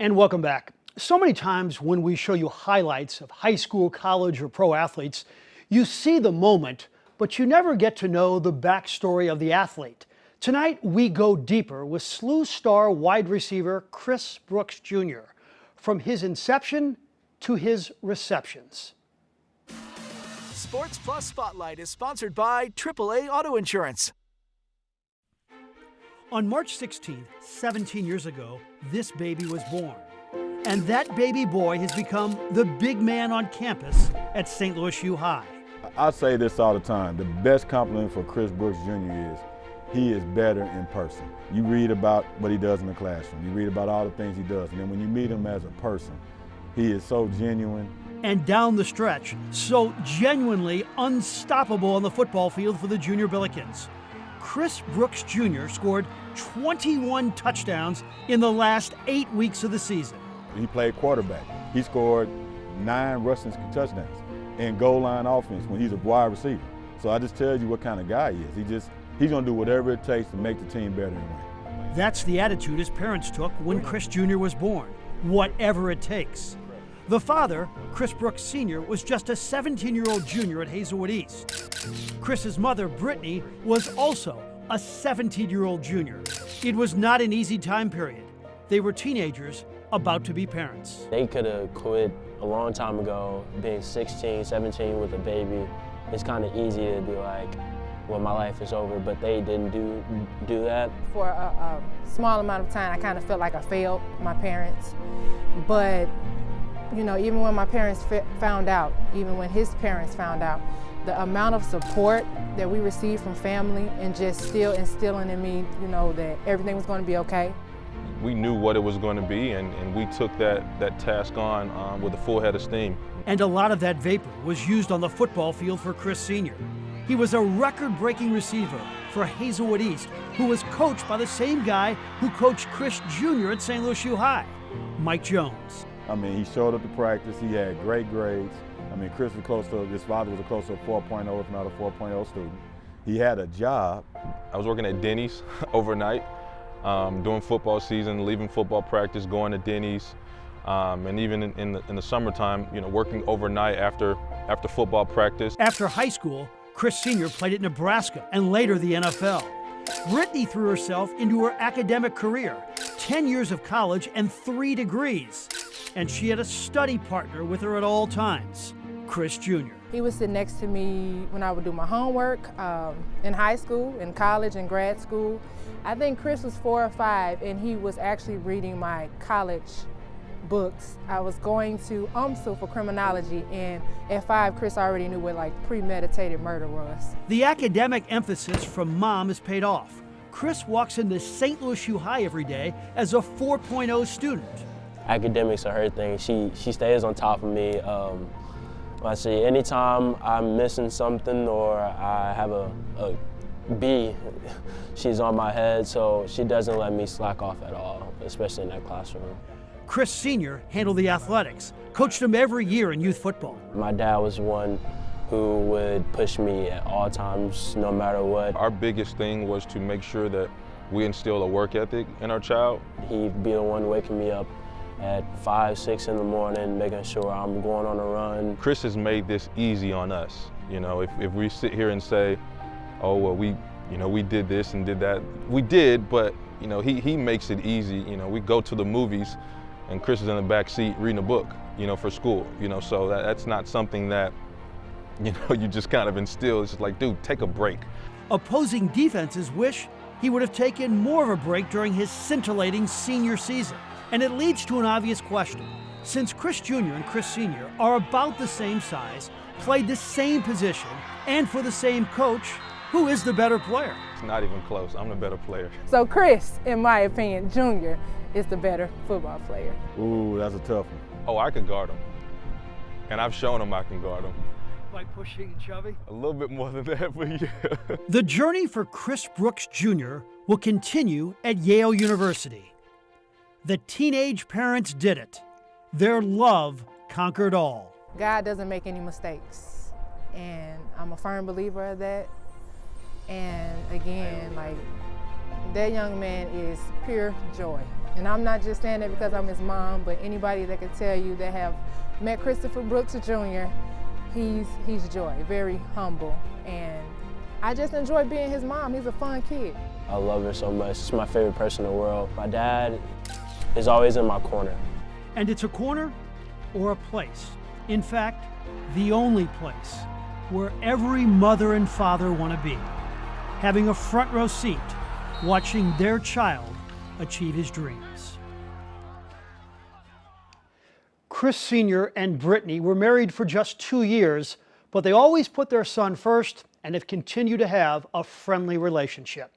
And welcome back. So many times when we show you highlights of high school, college, or pro athletes, you see the moment, but you never get to know the backstory of the athlete. Tonight, we go deeper with SLUH star wide receiver Chris Brooks Jr., from his inception to his receptions. Sports Plus Spotlight is sponsored by AAA Auto Insurance. On March 16th, 17 years ago, this baby was born. And that baby boy has become the big man on campus at St. Louis U High. I say this all the time. The best compliment for Chris Brooks Jr. is he is better in person. You read about what he does in the classroom. You read about all the things he does. And then when you meet him as a person, he is so genuine. And down the stretch, so genuinely unstoppable on the football field for the Junior Billikens. Chris Brooks Jr. scored 21 touchdowns in the last 8 weeks of the season. He played quarterback. He scored 9 rushing touchdowns in goal line offense when he's a wide receiver. So I just tell you what kind of guy he is. He's going to do whatever it takes to make the team better and win. That's the attitude his parents took when Chris Jr. was born. Whatever it takes. The father, Chris Brooks Sr., was just a 17-year-old junior at Hazelwood East. Chris's mother, Brittany, was also a 17-year-old junior. It was not an easy time period. They were teenagers about to be parents. They could have quit a long time ago, being 16, 17 with a baby. It's kind of easy to be like, well, my life is over, but they didn't do that. For a small amount of time, I kind of felt like I failed my parents. But, you know, even when my parents found out, even when his parents found out, the amount of support that we received from family and just still instilling in me, you know, that everything was going to be okay. We knew what it was going to be, and we took that task on with a full head of steam. And a lot of that vapor was used on the football field for Chris Sr. He was a record-breaking receiver for Hazelwood East, who was coached by the same guy who coached Chris Jr. at St. Louis U High, Mike Jones. I mean, he showed up to practice. He had great grades. I mean, Chris was close to, his father was close to a 4.0, if not a 4.0 student. He had a job. I was working at Denny's overnight, during football season, leaving football practice, going to Denny's, and even in the summertime, you know, working overnight after football practice. After high school, Chris Sr. played at Nebraska and later the NFL. Brittany threw herself into her academic career, 10 years of college and 3 degrees. And she had a study partner with her at all times, Chris Jr. He would sit next to me when I would do my homework in high school, in college, and grad school. I think Chris was 4 or 5, and he was actually reading my college books. I was going to UMSL for criminology, and at 5, Chris already knew what like premeditated murder was. The academic emphasis from mom has paid off. Chris walks into St. Louis U High every day as a 4.0 student. Academics are her thing. She stays on top of me. I see anytime I'm missing something or I have a B, she's on my head, so she doesn't let me slack off at all, especially in that classroom. Chris Sr. handled the athletics, coached him every year in youth football. My dad was one who would push me at all times, no matter what. Our biggest thing was to make sure that we instill a work ethic in our child. He'd be the one waking me up at 5, 6 in the morning, making sure I'm going on a run. Chris has made this easy on us. You know, if we sit here and say, oh, well, we did this and did that. We did, but, you know, he makes it easy. You know, we go to the movies and Chris is in the back seat reading a book, you know, for school. You know, so that's not something that, you know, you just kind of instill. It's just like, dude, take a break. Opposing defenses wish he would have taken more of a break during his scintillating senior season. And it leads to an obvious question. Since Chris Jr. and Chris Sr. are about the same size, played the same position, and for the same coach, who is the better player? It's not even close. I'm the better player. So Chris, in my opinion, Jr. is the better football player. Ooh, that's a tough one. Oh, I could guard him. And I've shown him I can guard him. Like pushing and shoving? A little bit more than that, but yeah. The journey for Chris Brooks Jr. will continue at Yale University. The teenage parents did it. Their love conquered all. God doesn't make any mistakes, and I'm a firm believer of that. And again, like, that young man is pure joy. And I'm not just saying that because I'm his mom, but anybody that could tell you that have met Christopher Brooks Jr., he's joy, very humble. And I just enjoy being his mom. He's a fun kid. I love her so much. She's my favorite person in the world. My dad is always in my corner. And it's a corner or a place. In fact, the only place where every mother and father want to be, having a front row seat, watching their child achieve his dreams. Chris Sr. and Brittany were married for just 2 years, but they always put their son first and have continued to have a friendly relationship.